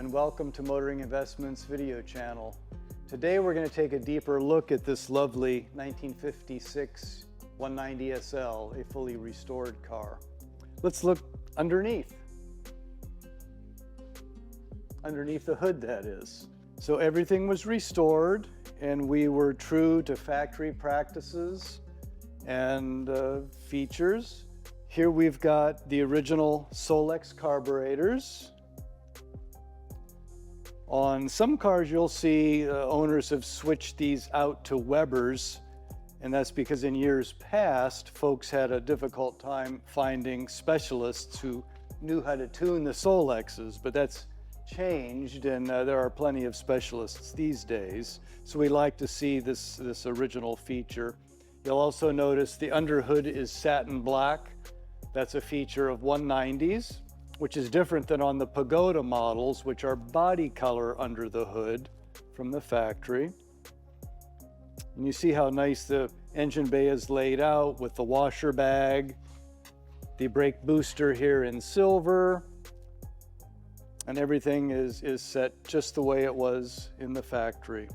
and welcome to Motoring Investments video channel. Today we're going to take a deeper look at this lovely 1956 190 SL, a fully restored car. Let's look underneath the hood, that is. So everything was restored and we were true to factory practices and features. Here we've got the original Solex carburetors. On some cars you'll see owners have switched these out to Webers, and that's because in years past folks had a difficult time finding specialists who knew how to tune the Solexes, but that's changed and there are plenty of specialists these days. So we like to see this original feature. You'll also notice the underhood is satin black. That's a feature of 190s, which is different than on the Pagoda models, which are body color under the hood from the factory. And you see how nice the engine bay is laid out with the washer bag, the brake booster here in silver, and everything is set just the way it was in the factory.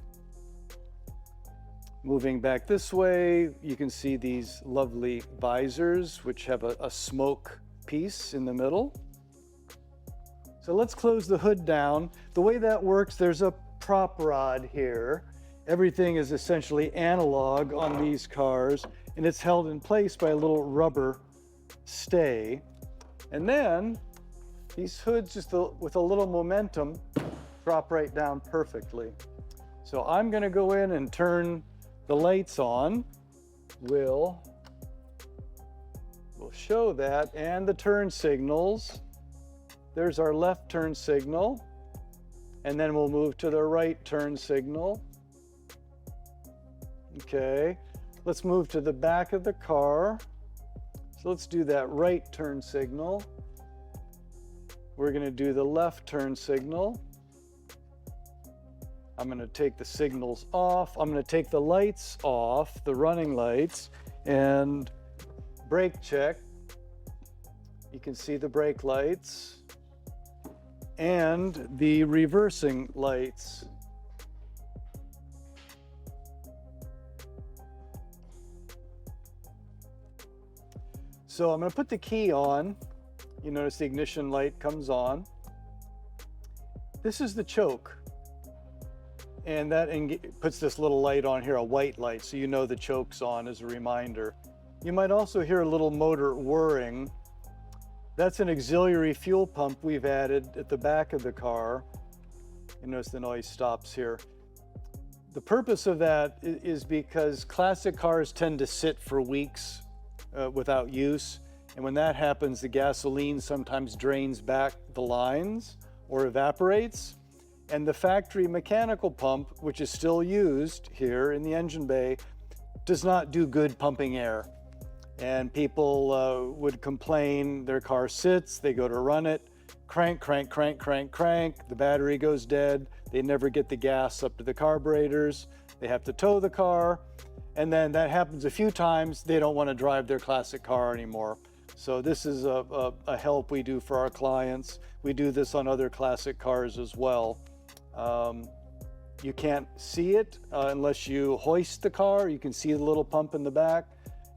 Moving back this way, you can see these lovely visors, which have a smoke piece in the middle. So let's close the hood down. The way that works, there's a prop rod here. Everything is essentially analog on these cars, and it's held in place by a little rubber stay. And then these hoods, just with a little momentum, drop right down perfectly. So I'm gonna go in and turn the lights on. We'll show that, and the turn signals. There's our left turn signal, and then we'll move to the right turn signal. Okay, let's move to the back of the car. So let's do that right turn signal. We're going to do the left turn signal. I'm going to take the signals off. I'm going to take the lights off, the running lights, and brake check. You can see the brake lights and the reversing lights. So I'm going to put the key on. You notice the ignition light comes on. This is the choke, and that puts this little light on here, a white light, so you know the choke's on as a reminder. You might also hear a little motor whirring. That's an auxiliary fuel pump we've added at the back of the car. You notice the noise stops here. The purpose of that is because classic cars tend to sit for weeks without use. And when that happens, the gasoline sometimes drains back the lines or evaporates. And the factory mechanical pump, which is still used here in the engine bay, does not do good pumping air. And people would complain, their car sits, they go to run it, crank, crank, crank, crank, crank, the battery goes dead, they never get the gas up to the carburetors, they have to tow the car, and then that happens a few times, they don't want to drive their classic car anymore. So this is a help we do for our clients. We do this on other classic cars as well. You can't see it unless you hoist the car. You can see the little pump in the back.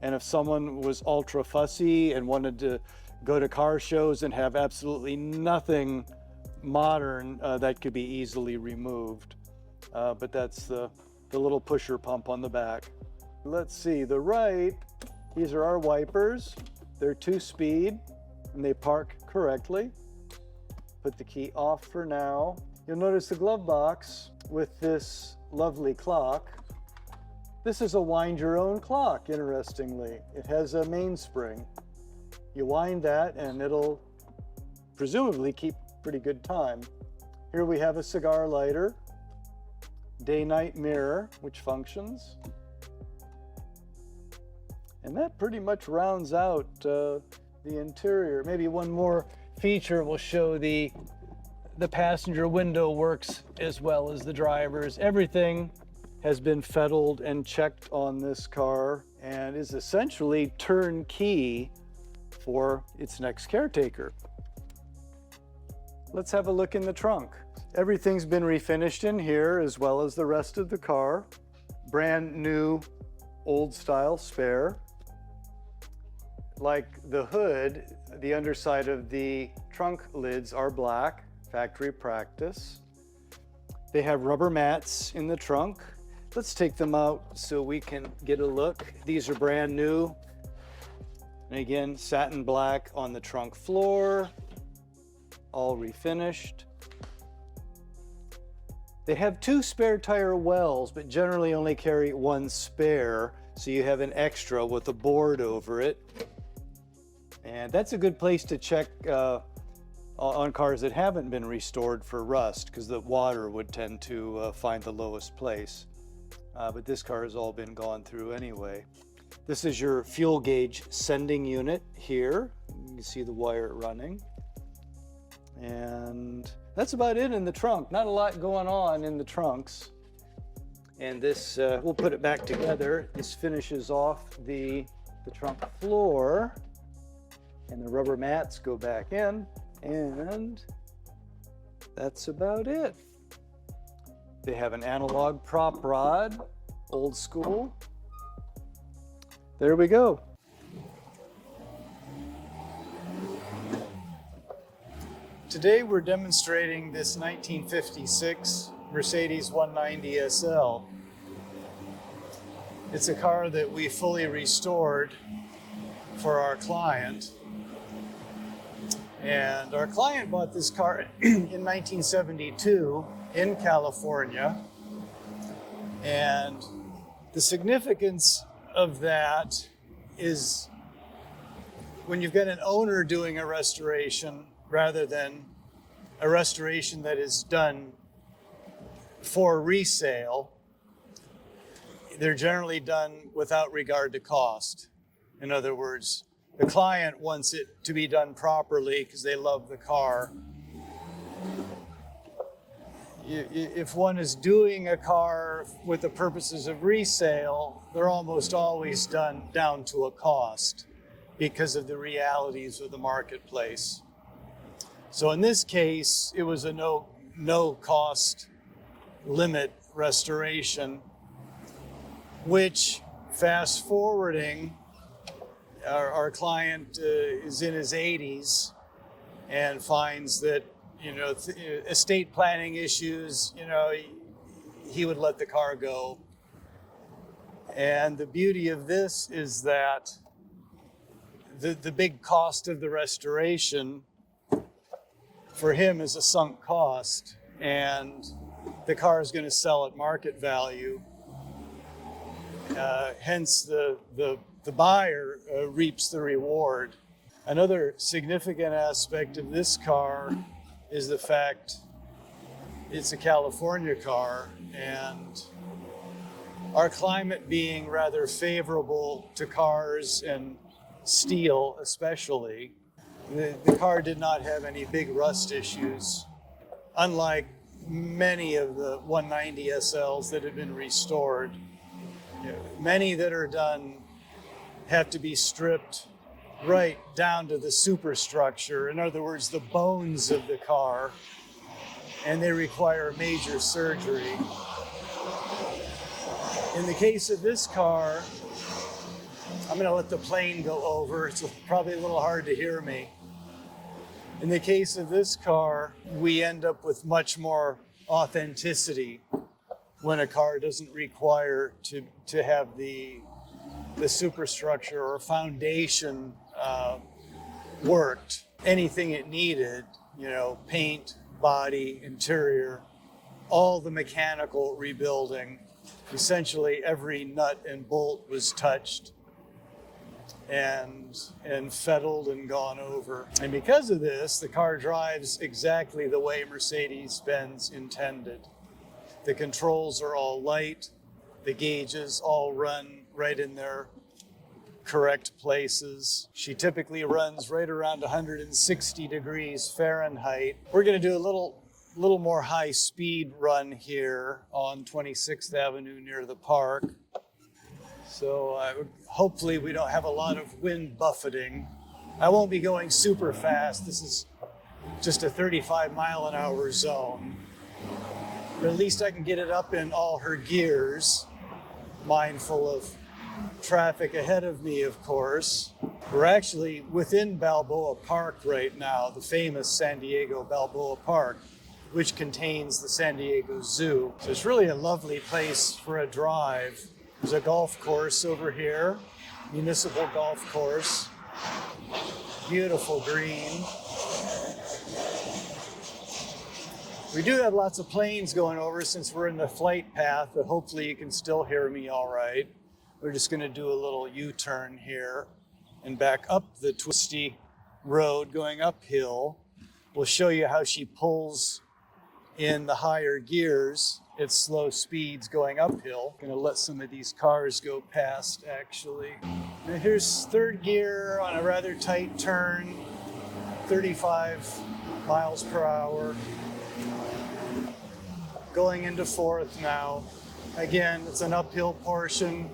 And if someone was ultra fussy and wanted to go to car shows and have absolutely nothing modern, that could be easily removed. But that's the little pusher pump on the back. Let's see, the right, these are our wipers. They're 2-speed and they park correctly. Put the key off for now. You'll notice the glove box with this lovely clock. This is a wind your own clock, interestingly. It has a mainspring. You wind that and it'll presumably keep pretty good time. Here we have a cigar lighter, day-night mirror, which functions. And that pretty much rounds out the interior. Maybe one more feature will show the passenger window works as well as the driver's. Everything has been fettled and checked on this car and is essentially turnkey for its next caretaker. Let's have a look in the trunk. Everything's been refinished in here as well as the rest of the car. Brand new, old style spare. Like the hood, the underside of the trunk lids are black, factory practice. They have rubber mats in the trunk. Let's take them out so we can get a look. These are brand new. And again, satin black on the trunk floor, all refinished. They have 2 spare tire wells, but generally only carry 1 spare, so you have an extra with a board over it. And that's a good place to check on cars that haven't been restored for rust, because the water would tend to find the lowest place. But this car has all been gone through anyway. This is your fuel gauge sending unit here. You can see the wire running. And that's about it in the trunk. Not a lot going on in the trunks. And this, we'll put it back together. This finishes off the trunk floor. And the rubber mats go back in. And that's about it. They have an analog prop rod, old school. There we go. Today we're demonstrating this 1956 Mercedes 190 SL. It's a car that we fully restored for our client. And our client bought this car in 1972 in California. And the significance of that is when you've got an owner doing a restoration rather than a restoration that is done for resale, they're generally done without regard to cost. In other words, the client wants it to be done properly because they love the car. If one is doing a car with the purposes of resale, they're almost always done down to a cost because of the realities of the marketplace. So in this case, it was a no cost limit restoration, which, fast forwarding, our client is in his 80s and finds that, estate planning issues, he would let the car go. And the beauty of this is that the big cost of the restoration for him is a sunk cost, and the car is going to sell at market value. Hence, the buyer reaps the reward. Another significant aspect of this car is the fact it's a California car, and our climate being rather favorable to cars and steel especially, the car did not have any big rust issues, unlike many of the 190 SLs that have been restored. Many that are done have to be stripped right down to the superstructure, in other words, the bones of the car, and they require major surgery. In the case of this car, I'm going to let the plane go over. It's probably a little hard to hear me. In the case of this car, we end up with much more authenticity when a car doesn't require to have the superstructure or foundation worked. Anything it needed, paint, body, interior, all the mechanical rebuilding. Essentially every nut and bolt was touched and fettled and gone over. And because of this, the car drives exactly the way Mercedes-Benz intended. The controls are all light, the gauges all run right in their correct places. She typically runs right around 160 degrees Fahrenheit. We're going to do a little more high speed run here on 26th Avenue near the park. So hopefully we don't have a lot of wind buffeting. I won't be going super fast. This is just a 35 mile an hour zone. But at least I can get it up in all her gears, mindful of traffic ahead of me, of course. We're actually within Balboa Park right now, the famous San Diego Balboa Park, which contains the San Diego Zoo. So it's really a lovely place for a drive. There's a golf course over here, municipal golf course. Beautiful green. We do have lots of planes going over since we're in the flight path, but hopefully you can still hear me all right. We're just going to do a little U-turn here and back up the twisty road going uphill. We'll show you how she pulls in the higher gears at slow speeds going uphill. Going to let some of these cars go past, actually. Now here's third gear on a rather tight turn, 35 miles per hour. Going into fourth now. Again, it's an uphill portion.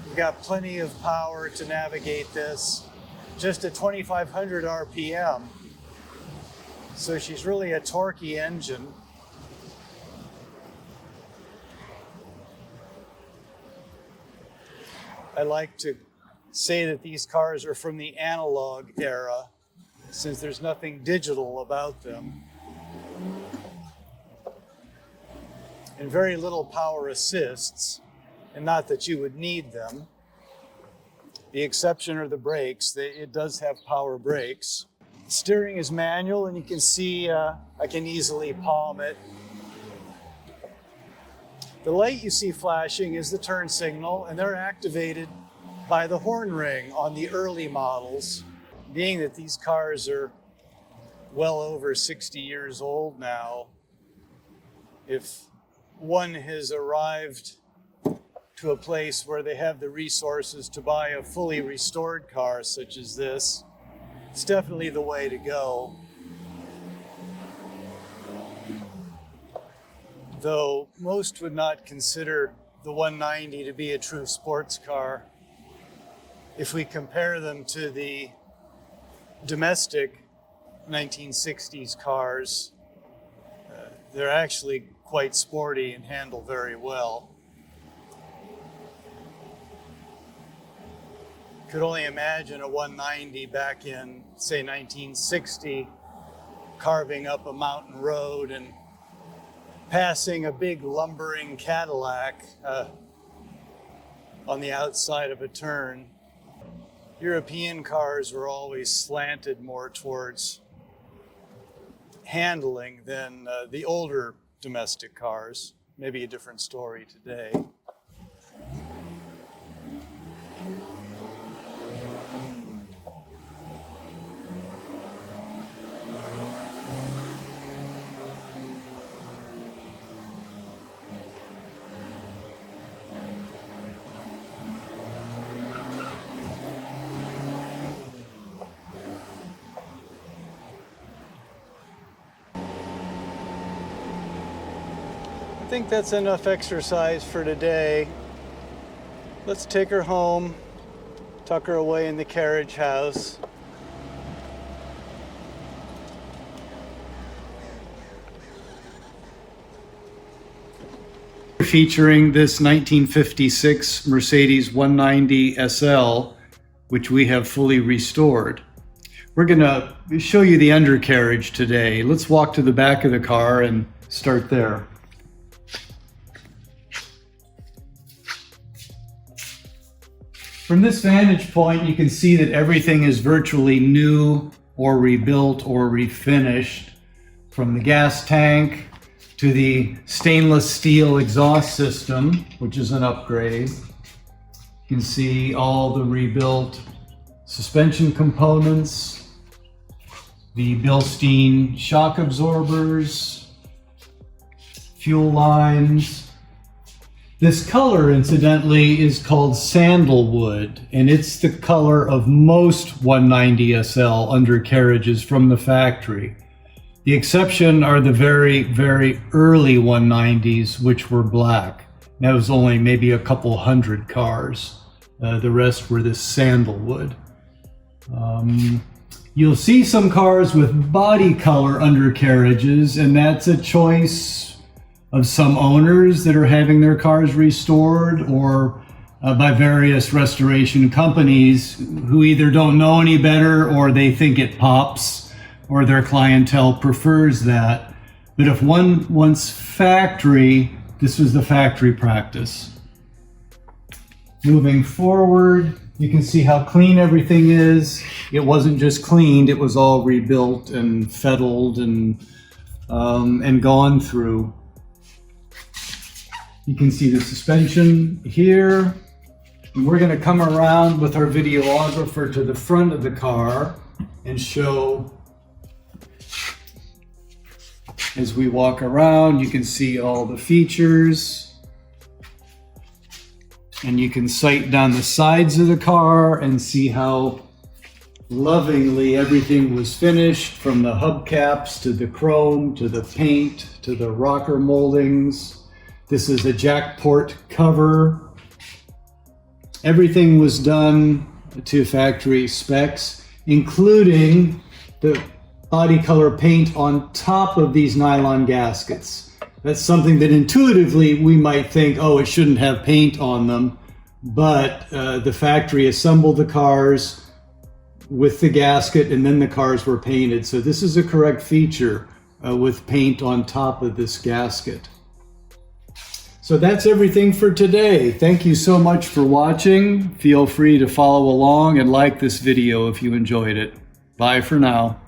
We've got plenty of power to navigate this. Just at 2,500 RPM. So she's really a torquey engine. I like to say that these cars are from the analog era, since there's nothing digital about them. And very little power assists, and not that you would need them. The exception are the brakes. It does have power brakes. Steering is manual, and you can see I can easily palm it. The light you see flashing is the turn signal, and they're activated by the horn ring on the early models. Being that these cars are well over 60 years old now, if one has arrived to a place where they have the resources to buy a fully restored car such as this, it's definitely the way to go. Though most would not consider the 190 to be a true sports car. If we compare them to the domestic 1960s cars, they're actually quite sporty and handle very well. Could only imagine a 190 back in, say, 1960, carving up a mountain road and passing a big lumbering Cadillac on the outside of a turn. European cars were always slanted more towards handling than the older domestic cars. Maybe a different story today. I think that's enough exercise for today. Let's take her home, tuck her away in the carriage house. Featuring this 1956 Mercedes 190 SL, which we have fully restored. We're gonna show you the undercarriage today. Let's walk to the back of the car and start there. From this vantage point, you can see that everything is virtually new or rebuilt or refinished, from the gas tank to the stainless steel exhaust system, which is an upgrade. You can see all the rebuilt suspension components, the Bilstein shock absorbers, fuel lines. This color, incidentally, is called sandalwood, and it's the color of most 190 SL undercarriages from the factory. The exception are the very, very early 190s, which were black. That was only maybe a couple hundred cars. The rest were this sandalwood. You'll see some cars with body color undercarriages, and that's a choice of some owners that are having their cars restored, or by various restoration companies who either don't know any better or they think it pops or their clientele prefers that. But if one wants factory, this was the factory practice. Moving forward, you can see how clean everything is. It wasn't just cleaned, it was all rebuilt and fettled and gone through. You can see the suspension here. And we're going to come around with our videographer to the front of the car and show, as we walk around, you can see all the features. And you can sight down the sides of the car and see how lovingly everything was finished, from the hubcaps to the chrome to the paint to the rocker moldings. This is a Jackport cover. Everything was done to factory specs, including the body color paint on top of these nylon gaskets. That's something that intuitively we might think, oh, it shouldn't have paint on them, but the factory assembled the cars with the gasket and then the cars were painted. So this is a correct feature with paint on top of this gasket. So that's everything for today. Thank you so much for watching. Feel free to follow along and like this video if you enjoyed it. Bye for now.